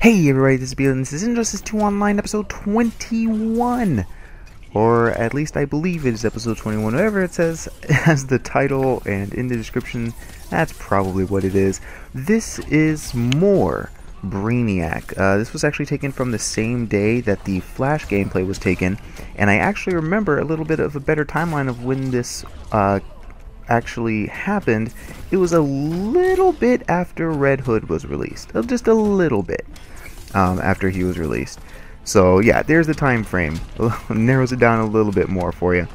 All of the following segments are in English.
Hey everybody, this is Beal, and this is Injustice 2 Online Episode 21! Or at least I believe it is Episode 21, whatever it says as the title and in the description, that's probably what it is. This is more Brainiac. This was actually taken from the same day that the Flash gameplay was taken, and I actually remember a little bit of a better timeline of when this actually happened. It was a little bit after Red Hood was released, just a little bit after he was released. So yeah, there's the time frame. Narrows it down a little bit more for you.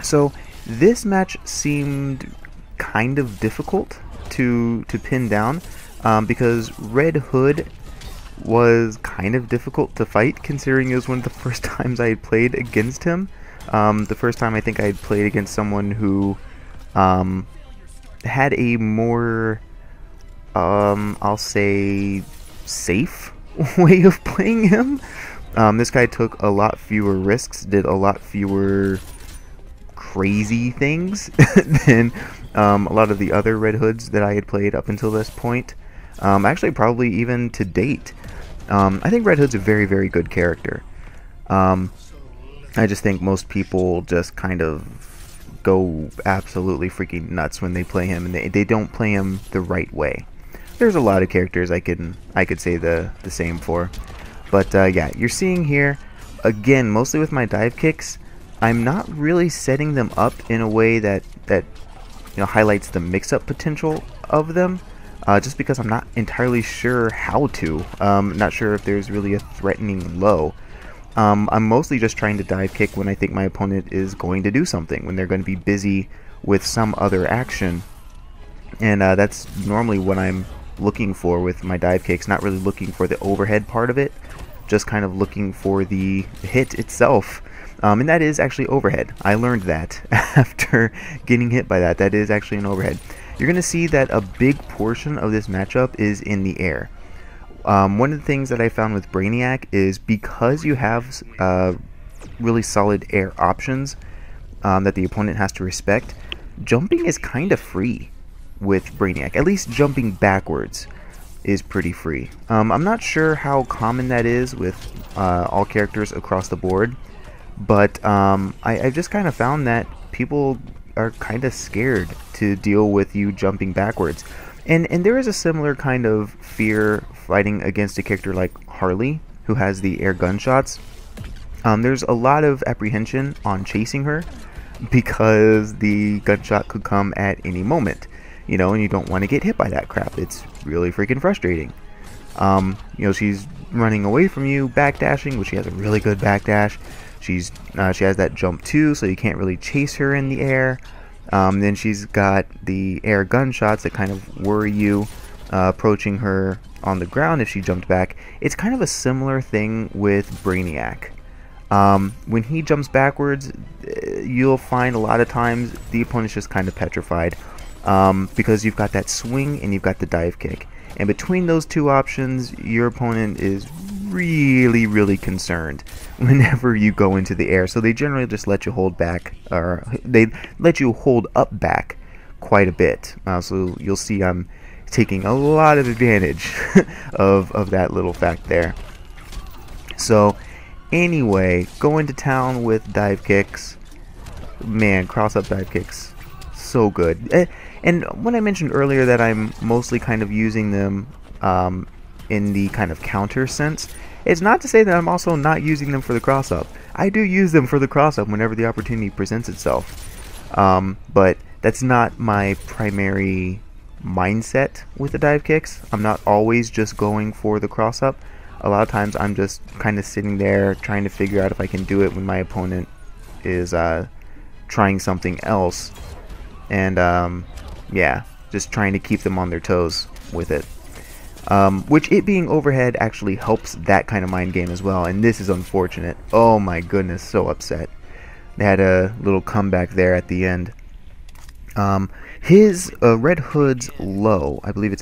So this match seemed kind of difficult to pin down because Red Hood was kind of difficult to fight, considering it was one of the first times I had played against him. The first time I think I had played against someone who had a more, I'll say, safe way of playing him. This guy took a lot fewer risks, did a lot fewer crazy things than a lot of the other Red Hoods that I had played up until this point. Actually, probably even to date. I think Red Hood's a very, very good character. I just think most people just kind of go absolutely freaking nuts when they play him, and they don't play him the right way. There's a lot of characters I could say the same for, but yeah, you're seeing here again, mostly with my dive kicks, I'm not really setting them up in a way that highlights the mix-up potential of them, just because I'm not entirely sure how to. Not sure if there's really a threatening low. I'm mostly just trying to dive kick when I think my opponent is going to do something, when they're going to be busy with some other action, and that's normally what I'm looking for with my dive kicks. Not really looking for the overhead part of it, just kind of looking for the hit itself, and that is actually overhead. I learned that after getting hit by that. That is actually an overhead. You're going to see that a big portion of this matchup is in the air. One of the things that I found with Brainiac is because you have really solid air options that the opponent has to respect, jumping is kind of free with Brainiac. At least jumping backwards is pretty free. I'm not sure how common that is with all characters across the board, but I've just kind of found that people are kind of scared to deal with you jumping backwards. And there is a similar kind of fear fighting against a character like Harley, who has the air gunshots. There's a lot of apprehension on chasing her because the gunshot could come at any moment, and you don't want to get hit by that crap. It's really freaking frustrating. She's running away from you, backdashing, which she has a really good backdash. She has that jump too, so you can't really chase her in the air. Then she's got the air gunshots that kind of worry you approaching her on the ground if she jumped back. It's kind of a similar thing with Brainiac. When he jumps backwards, you'll find a lot of times the opponent's just kind of petrified, because you've got that swing and you've got the dive kick. And between those two options, your opponent is really, really concerned whenever you go into the air. So they generally just let you hold back, or they let you hold up back quite a bit. So you'll see I'm taking a lot of advantage of that little fact there. So anyway, going to town with dive kicks. Man, cross-up dive kicks, so good. And when I mentioned earlier that I'm mostly kind of using them in the kind of counter sense, it's not to say that I'm also not using them for the cross-up. I do use them for the cross-up whenever the opportunity presents itself. But that's not my primary mindset with the dive kicks. I'm not always just going for the cross-up. A lot of times I'm just kind of sitting there trying to figure out if I can do it when my opponent is trying something else. And yeah, just trying to keep them on their toes with it. Which, it being overhead, actually helps that kind of mind game as well, and this is unfortunate. Oh my goodness, so upset. They had a little comeback there at the end. His Red Hood's low, I believe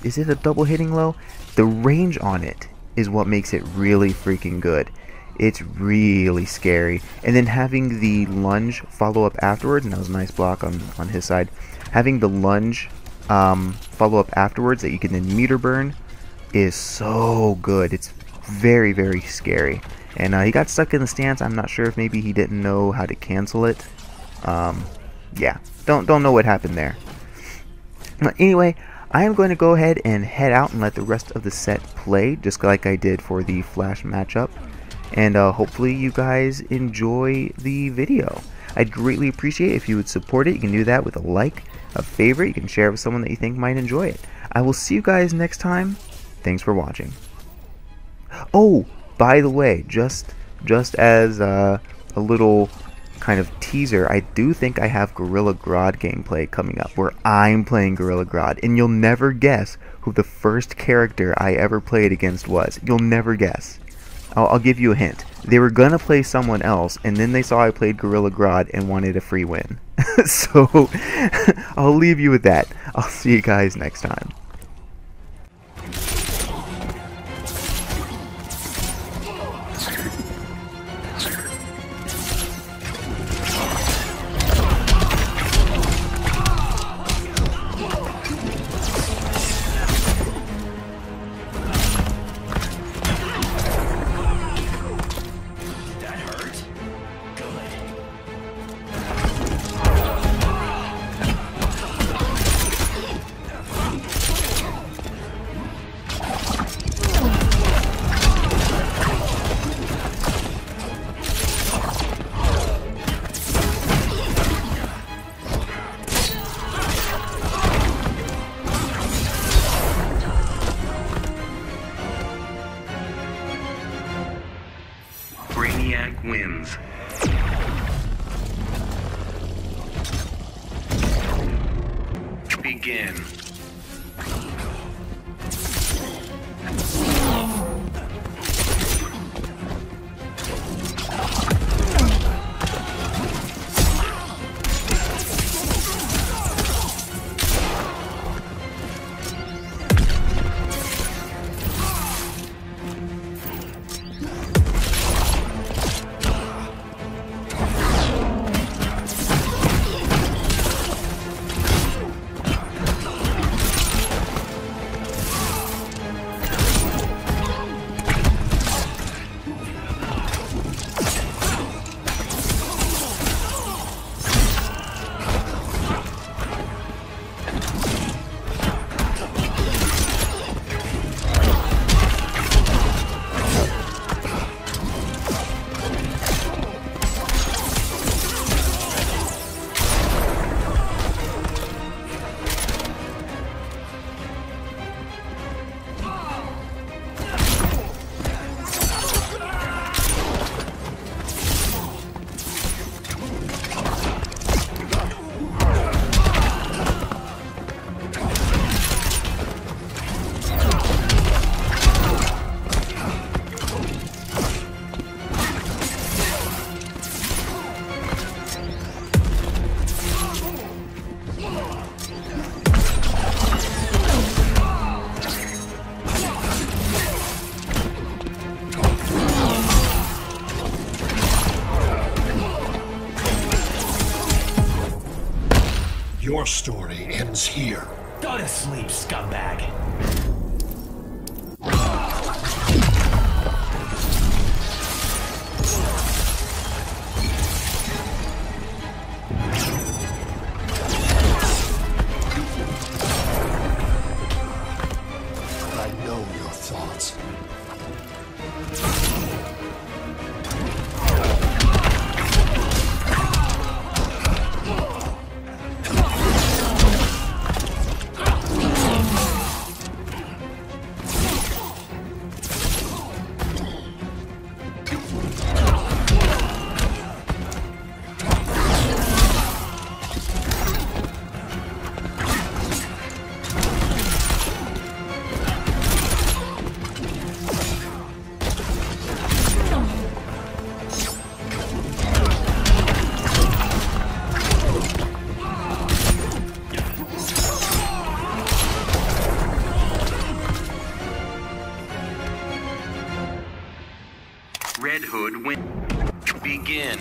is it a double hitting low? The range on it is what makes it really freaking good. It's really scary. And then having the lunge follow up afterwards, and that was a nice block on his side. Having the lunge follow up afterwards that you can then meter burn is so good. It's very, very scary. And he got stuck in the stance. I'm not sure if maybe he didn't know how to cancel it. Yeah, don't know what happened there. Anyway, I am going to go ahead and head out and let the rest of the set play, just like I did for the Flash matchup. And hopefully you guys enjoy the video. I'd greatly appreciate it if you would support it. You can do that with a like, a favorite. You can share it with someone that you think might enjoy it. I will see you guys next time. Thanks for watching. Oh, by the way, just as a little kind of teaser, I do think I have Gorilla Grodd gameplay coming up where I'm playing Gorilla Grodd, and you'll never guess who the first character I ever played against was. You'll never guess. I'll give you a hint. They were gonna play someone else, and then they saw I played Gorilla Grodd and wanted a free win. So I'll leave you with that. I'll see you guys next time. Brainiac wins. Begin. Your story ends here. Go to sleep, scumbag. I know your thoughts. Red Hood win. Begin.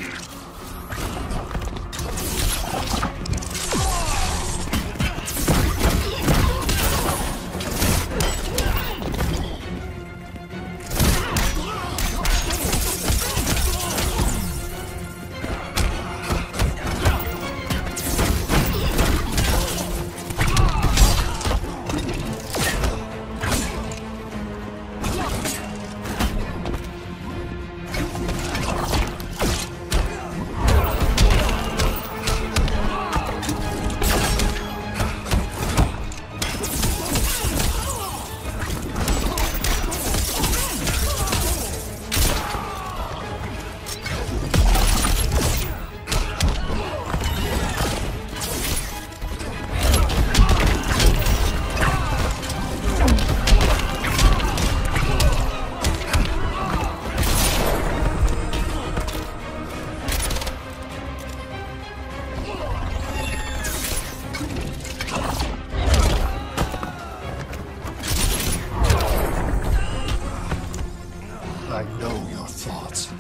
I know your thoughts.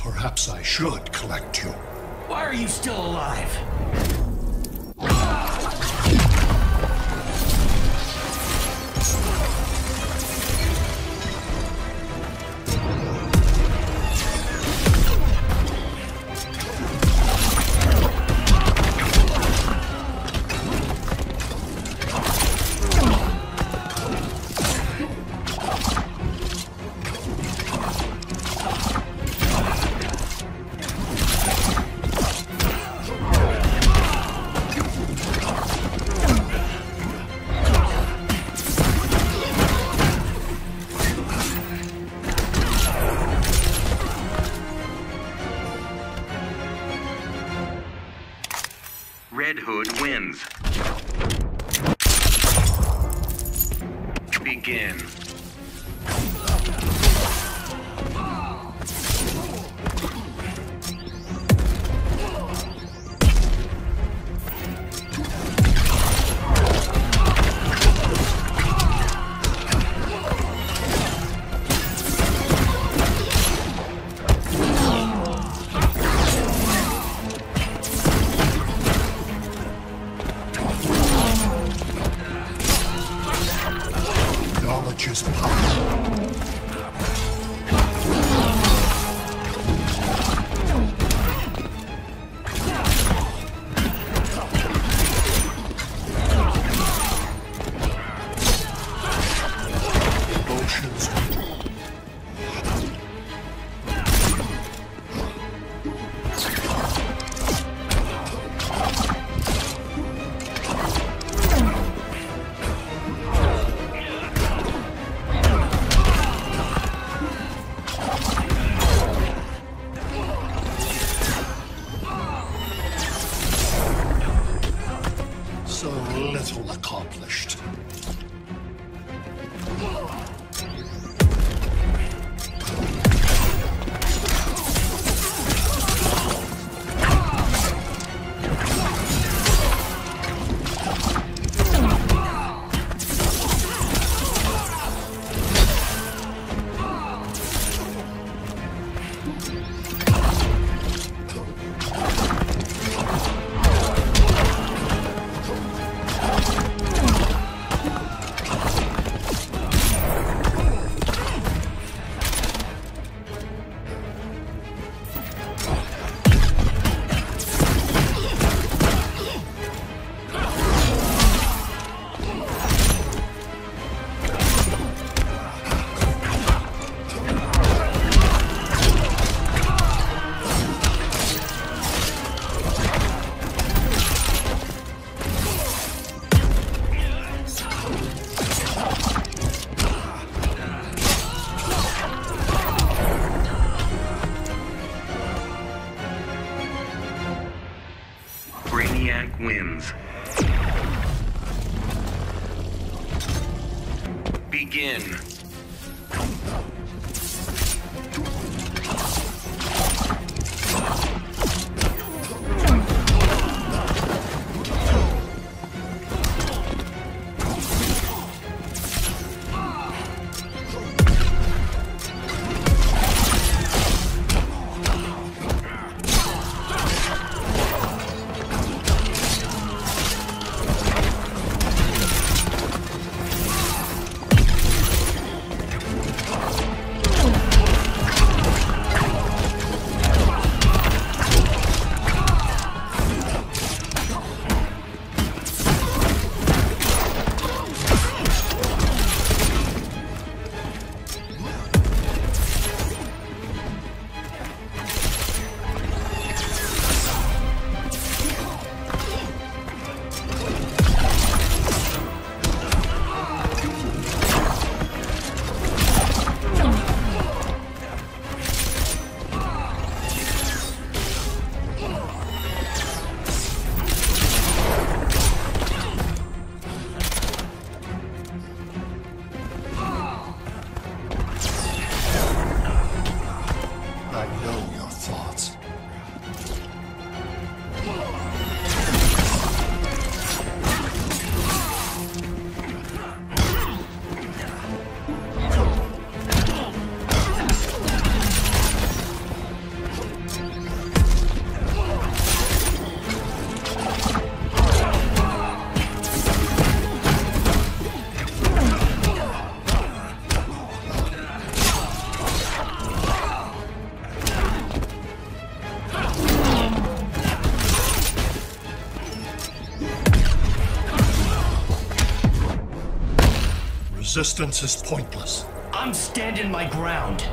Perhaps I should collect you. Why are you still alive? Red Hood wins. Begin. Knowledge is power. Emotions. So little accomplished. Brainiac wins. Begin. Resistance is pointless. I'm standing my ground.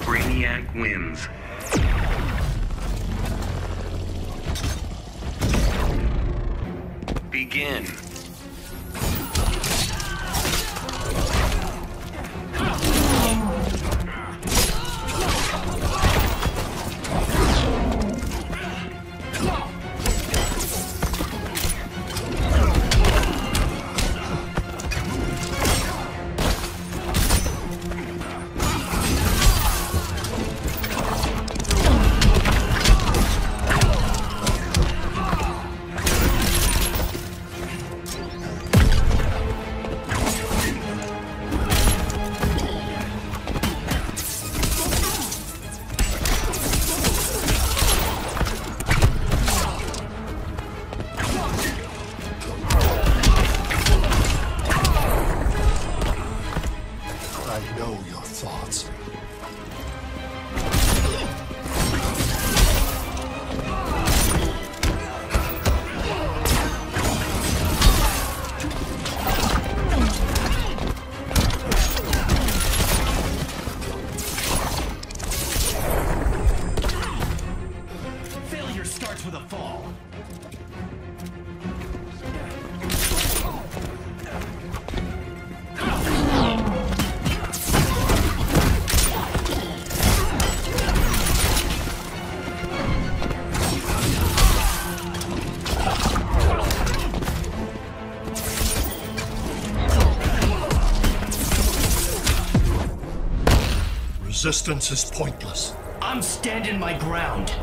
Brainiac wins. Begin. I know your thoughts. Failure starts with a fall. Resistance is pointless. I'm standing my ground.